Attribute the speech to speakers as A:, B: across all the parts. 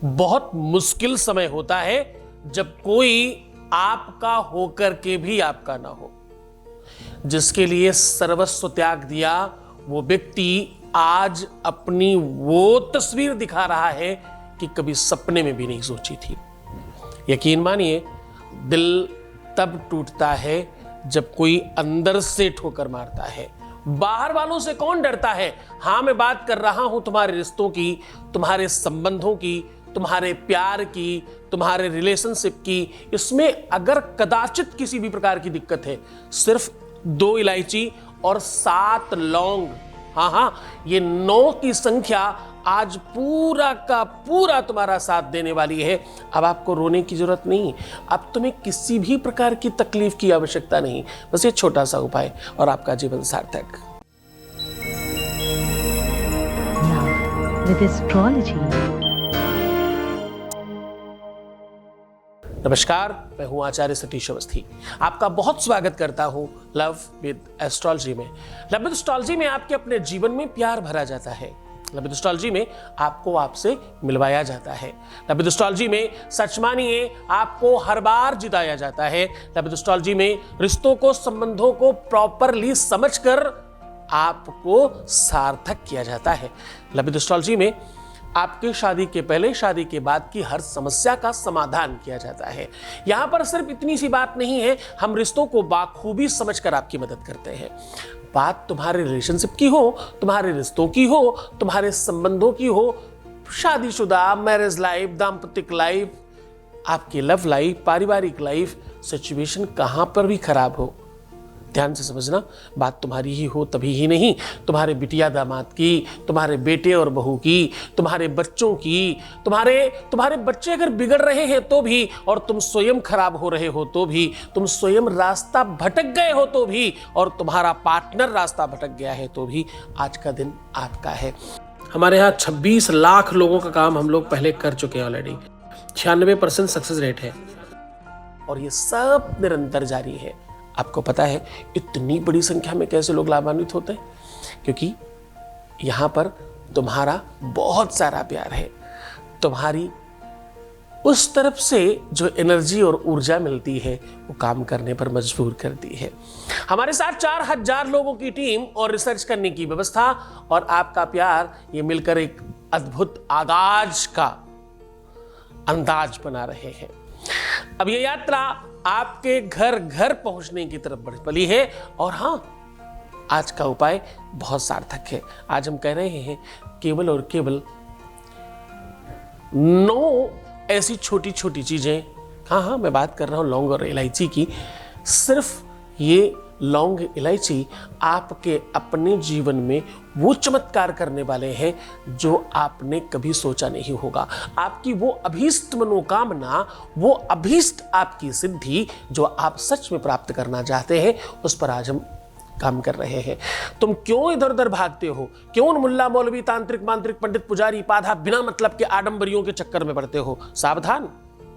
A: बहुत मुश्किल समय होता है जब कोई आपका होकर के भी आपका ना हो। जिसके लिए सर्वस्व त्याग दिया वो व्यक्ति आज अपनी वो तस्वीर दिखा रहा है कि कभी सपने में भी नहीं सोची थी। यकीन मानिए, दिल तब टूटता है जब कोई अंदर से ठोकर मारता है। बाहर वालों से कौन डरता है? हां, मैं बात कर रहा हूं तुम्हारे रिश्तों की, तुम्हारे संबंधों की, तुम्हारे प्यार की, तुम्हारे रिलेशनशिप की। इसमें अगर कदाचित किसी भी प्रकार की दिक्कत है, सिर्फ 2 इलायची और 7 लौंग, हाँ, ये 9 की संख्या आज पूरा का पूरा तुम्हारा साथ देने वाली है। अब आपको रोने की जरूरत नहीं, अब तुम्हें किसी भी प्रकार की तकलीफ की आवश्यकता नहीं। बस ये छोटा सा उपाय और आपका जीवन सार्थक।
B: With astrology.
A: नमस्कार, मैं हूं आचार्य सतीश अवस्थी। आपका बहुत स्वागत करता हूं लव विद एस्ट्रोलॉजी में। लव विद एस्ट्रोलॉजी में आपके अपने जीवन में प्यार भरा जाता है। लव विद एस्ट्रोलॉजी में आपको आपसे मिलवाया जाता है। लव विद एस्ट्रोलॉजी में सच मानिए आपको हर बार जिताया जाता है। लव विद एस्ट्रोलॉजी में रिश्तों को, संबंधों को प्रॉपरली समझकर आपको सार्थक किया जाता है। लव विद एस्ट्रोलॉजी में आपके शादी के पहले, शादी के बाद की हर समस्या का समाधान किया जाता है। यहां पर सिर्फ इतनी सी बात नहीं है, हम रिश्तों को बाखूबी समझकर आपकी मदद करते हैं। बात तुम्हारे रिलेशनशिप की हो, तुम्हारे रिश्तों की हो, तुम्हारे संबंधों की हो, शादीशुदा, मैरिज लाइफ, दाम्पत्य लाइफ, आपकी लव लाइफ, पारिवारिक लाइफ, सिचुएशन कहां पर भी खराब हो, ध्यान से समझना। बात तुम्हारी ही हो तभी ही नहीं, तुम्हारे बिटिया दामाद की, तुम्हारे बेटे और बहू की, तुम्हारे बच्चों की, तुम्हारे बच्चे अगर बिगड़ रहे हैं तो भी, और तुम स्वयं खराब हो रहे हो तो भी, तुम स्वयं रास्ता भटक गए हो तो भी, और तुम्हारा पार्टनर रास्ता भटक गया है तो भी, आज का दिन आपका है। हमारे यहाँ 26 लाख लोगों का काम हम लोग पहले कर चुके हैं ऑलरेडी। 96% सक्सेस रेट है और ये सब निरंतर जारी है। आपको पता है इतनी बड़ी संख्या में कैसे लोग लाभान्वित होते हैं? क्योंकि यहां पर तुम्हारा बहुत सारा प्यार है। तुम्हारी उस तरफ से जो एनर्जी और ऊर्जा मिलती है वो काम करने पर मजबूर करती है। हमारे साथ 4000 लोगों की टीम और रिसर्च करने की व्यवस्था और आपका प्यार, ये मिलकर एक अद्भुत आगाज का अंदाज बना रहे हैं। अब ये यात्रा आपके घर घर पहुंचने की तरफ बढ़ पड़ी है। और हां, आज का उपाय बहुत सार्थक है। आज हम कह रहे हैं केवल और केवल 9 ऐसी छोटी छोटी चीजें, हाँ, मैं बात कर रहा हूं लौंग और इलायची की। सिर्फ ये लौंग इलायची आपके अपने जीवन में वो चमत्कार करने वाले हैं जो आपने कभी सोचा नहीं होगा। आपकी वो अभीष्ट मनोकामना, वो अभीष्ट आपकी सिद्धि जो आप सच में प्राप्त करना चाहते हैं, उस पर आज हम काम कर रहे हैं। तुम क्यों इधर उधर भागते हो? क्यों उन मुल्ला मौलवी, तांत्रिक, मांत्रिक, पंडित, पुजारी, पाधा, बिना मतलब के आडंबरियों के चक्कर में पड़ते हो? सावधान,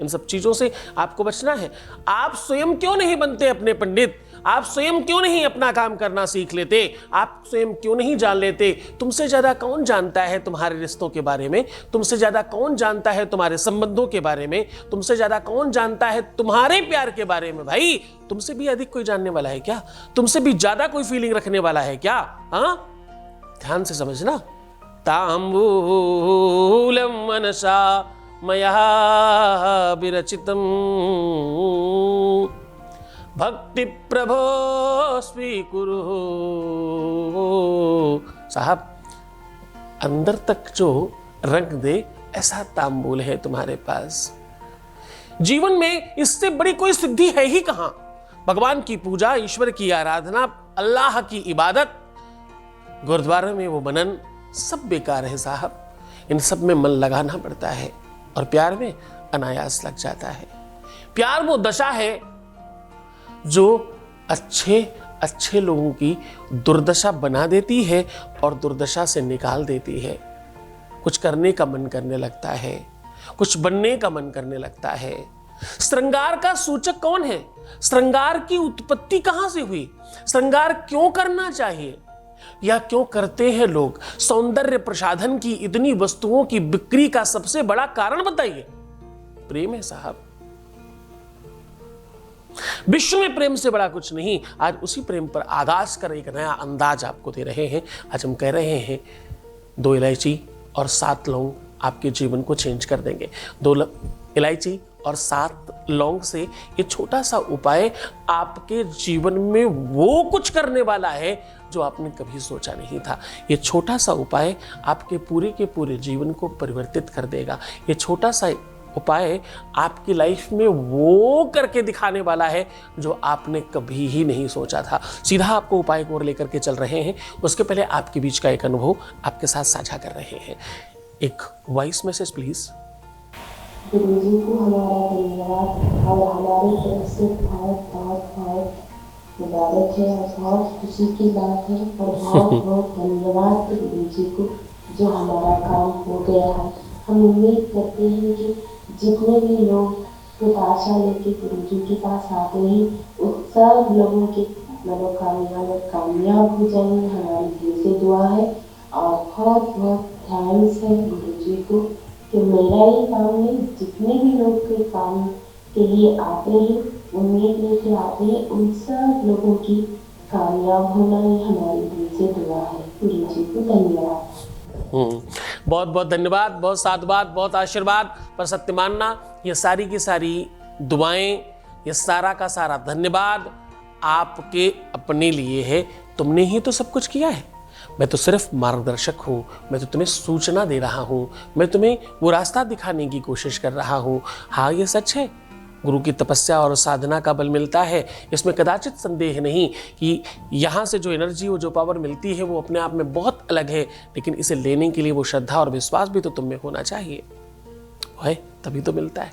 A: इन सब चीजों से आपको बचना है। आप स्वयं क्यों नहीं बनते अपने पंडित? आप स्वयं क्यों नहीं अपना काम करना सीख लेते? आप स्वयं क्यों नहीं जान लेते तुमसे ज्यादा कौन जानता है तुम्हारे रिश्तों के बारे में? तुमसे ज्यादा कौन जानता है तुम्हारे संबंधों के बारे में? तुमसे ज्यादा कौन जानता है तुम्हारे प्यार के बारे में? भाई, तुमसे भी अधिक कोई जानने वाला है क्या? तुमसे भी ज्यादा कोई फीलिंग रखने वाला है क्या? हाँ, ध्यान से समझना। तांबूलम मनसा मया विरचितम भक्ति प्रभो स्वीकुरु। साहब, अंदर तक जो रंग दे ऐसा तांबूल है तुम्हारे पास। जीवन में इससे बड़ी कोई सिद्धि है ही कहां? भगवान की पूजा, ईश्वर की आराधना, अल्लाह की इबादत, गुरुद्वारे में वो मनन, सब बेकार है साहब। इन सब में मन लगाना पड़ता है और प्यार में अनायास लग जाता है। प्यार वो दशा है जो अच्छे लोगों की दुर्दशा बना देती है और दुर्दशा से निकाल देती है। कुछ करने का मन करने लगता है, कुछ बनने का मन करने लगता है। श्रृंगार का सूचक कौन है? श्रृंगार की उत्पत्ति कहां से हुई? श्रृंगार क्यों करना चाहिए? या क्यों करते हैं लोग? सौंदर्य प्रसाधन की इतनी वस्तुओं की बिक्री का सबसे बड़ा कारण बताइए। प्रेम है साहब। विश्व में प्रेम से बड़ा कुछ नहीं। आज उसी प्रेम पर आगाज कर एक नया अंदाज आपको दे रहे हैं। आज हम कह रहे हैं 2 इलायची और 7 लौंग आपके जीवन को चेंज कर देंगे। 2 इलायची और 7 लौंग से ये छोटा सा उपाय आपके जीवन में वो कुछ करने वाला है जो आपने कभी सोचा नहीं था। ये छोटा सा उपाय आपके पूरे के पूरे जीवन को परिवर्तित कर देगा। ये छोटा सा उपाय आपकी लाइफ में वो करके दिखाने वाला है जो आपने कभी ही नहीं सोचा था। सीधा आपको उपाय को लेकर के चल रहे हैं। उसके पहले आपके बीच का एक अनुभव आपके साथ साझा कर रहे हैं। एक वॉइस मैसेज प्लीज।
C: गुरुजी को हमारा धन्यवाद और हमारी तरफ से बहुत मुबारक है और बहुत खुशी की बात है और बहुत बहुत धन्यवाद गुरुजी को जो हमारा काम हो गया है। हम उम्मीद करते हैं कि जितने भी लोग कुछ आशा लेके गुरुजी के पास आते हैं उस सब लोगों की मनोकामना कामयाब हो जाएंगे। हमारी दिल से दुआ है और बहुत बहुत थैंक्स है गुरुजी को कि मेरा ही काम नहीं, जितने भी लोग के काम के लिए आते हैं, उम्मीद लेके आते हैं, उन सब लोगों की कामयाब होना ही हमारी दिल से दुआ है। गुरुजी को धन्यवाद।
A: बहुत बहुत धन्यवाद, बहुत साधुवाद, बहुत आशीर्वाद। पर सत्य मानना, ये सारी की सारी दुआएं, ये सारा का सारा धन्यवाद आपके अपने लिए है। तुमने ही तो सब कुछ किया है। मैं तो सिर्फ मार्गदर्शक हूँ। मैं तो तुम्हें सूचना दे रहा हूँ। मैं तुम्हें वो रास्ता दिखाने की कोशिश कर रहा हूँ। हाँ, ये सच है। गुरु की तपस्या और साधना का बल मिलता है, इसमें कदाचित संदेह नहीं कि यहाँ से जो एनर्जी, वो जो पावर मिलती है वो अपने आप में बहुत अलग है। लेकिन इसे लेने के लिए वो श्रद्धा और विश्वास भी तो तुम में होना चाहिए, है तभी तो मिलता है।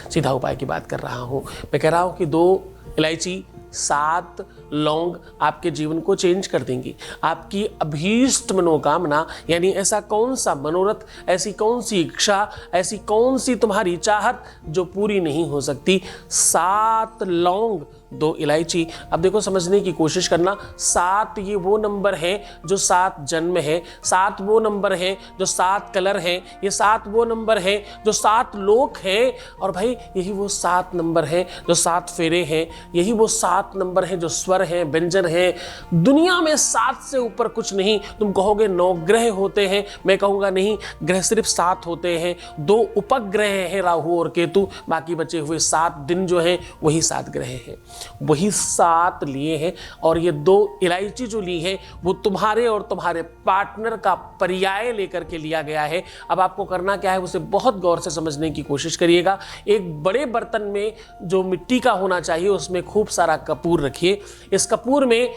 A: सीधा उपाय की बात कर रहा हूँ। मैं कह रहा हूँ कि 2 इलायची 7 लौंग आपके जीवन को चेंज कर देंगी। आपकी अभीष्ट मनोकामना, यानी ऐसा कौन सा मनोरथ, ऐसी कौन सी इच्छा, ऐसी कौन सी तुम्हारी चाहत जो पूरी नहीं हो सकती। 7 लौंग 2 इलायची। अब देखो, समझने की कोशिश करना। 7 ये वो नंबर है जो 7 जन्म है। 7 वो नंबर है जो 7 कलर है। ये 7 वो नंबर है जो 7 लोक है। और भाई यही वो 7 नंबर है जो 7 फेरे हैं। यही वो 7 नंबर है जो स्वर हैं, व्यंजन हैं। दुनिया में 7 से ऊपर कुछ नहीं। तुम कहोगे 9 ग्रह होते हैं, मैं कहूँगा नहीं, ग्रह सिर्फ 7 होते हैं। 2 उपग्रह हैं, राहु और केतु। बाकी बचे हुए 7 दिन जो हैं वही 7 ग्रह हैं। वही 7 लिए हैं। और ये 2 इलायची जो ली है वो तुम्हारे और तुम्हारे पार्टनर का पर्याय लेकर के लिया गया है। अब आपको करना क्या है, उसे बहुत गौर से समझने की कोशिश करिएगा। एक बड़े बर्तन में जो मिट्टी का होना चाहिए उसमें खूब सारा कपूर रखिए। इस कपूर में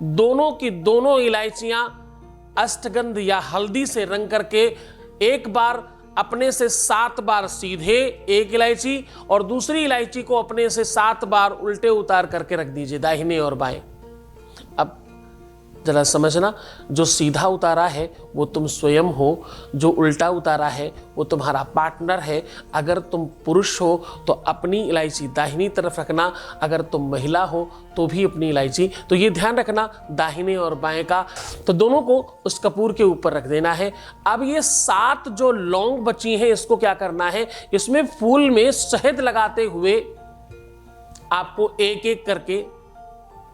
A: दोनों की दोनों इलायचियां अष्टगंध या हल्दी से रंग करके एक बार अपने से 7 बार सीधे एक इलायची और दूसरी इलायची को अपने से 7 बार उल्टे उतार करके रख दीजिए, दाहिने और बाएं। अब जरा समझना, जो सीधा उतारा है वो तुम स्वयं हो, जो उल्टा उतारा है वो तुम्हारा पार्टनर है। अगर तुम पुरुष हो तो अपनी इलायची दाहिनी तरफ रखना, अगर तुम महिला हो तो भी अपनी इलायची। तो ये ध्यान रखना, दाहिने और बाएं का। तो दोनों को उस कपूर के ऊपर रख देना है। अब ये 7 जो लौंग बची हैं इसको क्या करना है, इसमें फूल में शहद लगाते हुए आपको एक एक करके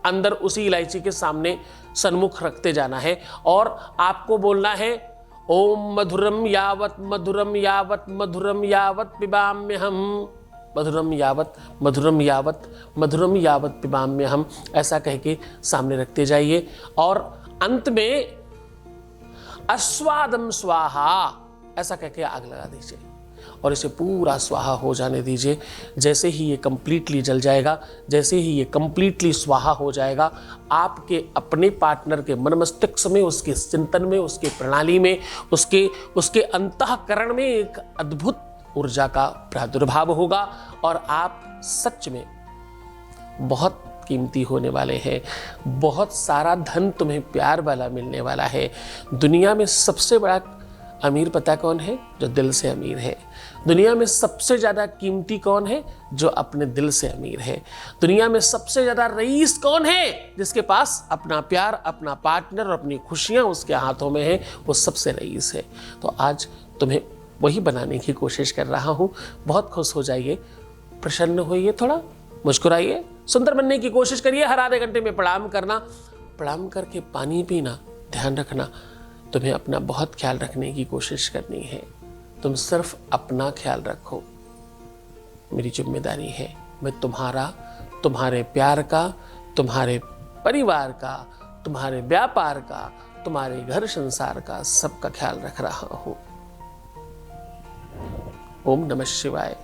A: अंदर उसी इलायची के सामने सन्मुख रखते जाना है और आपको बोलना है, ओम मधुरम यावत मधुरम यावत मधुरम यावत पिबाम्य हम, मधुरम यावत मधुरम यावत मधुरम यावत पिबाम्य हम। ऐसा कह के सामने रखते जाइए और अंत में अस्वादम स्वाहा ऐसा कह के आग लगा दीजिए और इसे पूरा स्वाहा हो जाने दीजिए। जैसे ही ये कंप्लीटली जल जाएगा, जैसे ही ये कंप्लीटली स्वाहा हो जाएगा, आपके अपने पार्टनर के मन मस्तिष्क में, उसके चिंतन में, उसके प्रणाली में, उसके अंतःकरण में एक अद्भुत ऊर्जा का प्रादुर्भाव होगा और आप सच में बहुत कीमती होने वाले हैं। बहुत सारा धन तुम्हें प्यार वाला मिलने वाला है। दुनिया में सबसे बड़ा अमीर पता कौन है? जो दिल से अमीर है। दुनिया में सबसे ज़्यादा कीमती कौन है? जो अपने दिल से अमीर है। दुनिया में सबसे ज़्यादा रईस कौन है? जिसके पास अपना प्यार, अपना पार्टनर और अपनी खुशियाँ उसके हाथों में है, वो सबसे रईस है। तो आज तुम्हें वही बनाने की कोशिश कर रहा हूँ। बहुत खुश हो जाइए, प्रसन्न होइए, थोड़ा मुस्कुराइए, सुंदर बनने की कोशिश करिए। हर आधे घंटे में प्रणाम करना, प्रणाम करके पानी पीना। ध्यान रखना, तुम्हें अपना बहुत ख्याल रखने की कोशिश करनी है। तुम सिर्फ अपना ख्याल रखो, मेरी जिम्मेदारी है। मैं तुम्हारा, तुम्हारे प्यार का, तुम्हारे परिवार का, तुम्हारे व्यापार का, तुम्हारे घर संसार का, सबका ख्याल रख रहा हूं। ओम नमः शिवाय।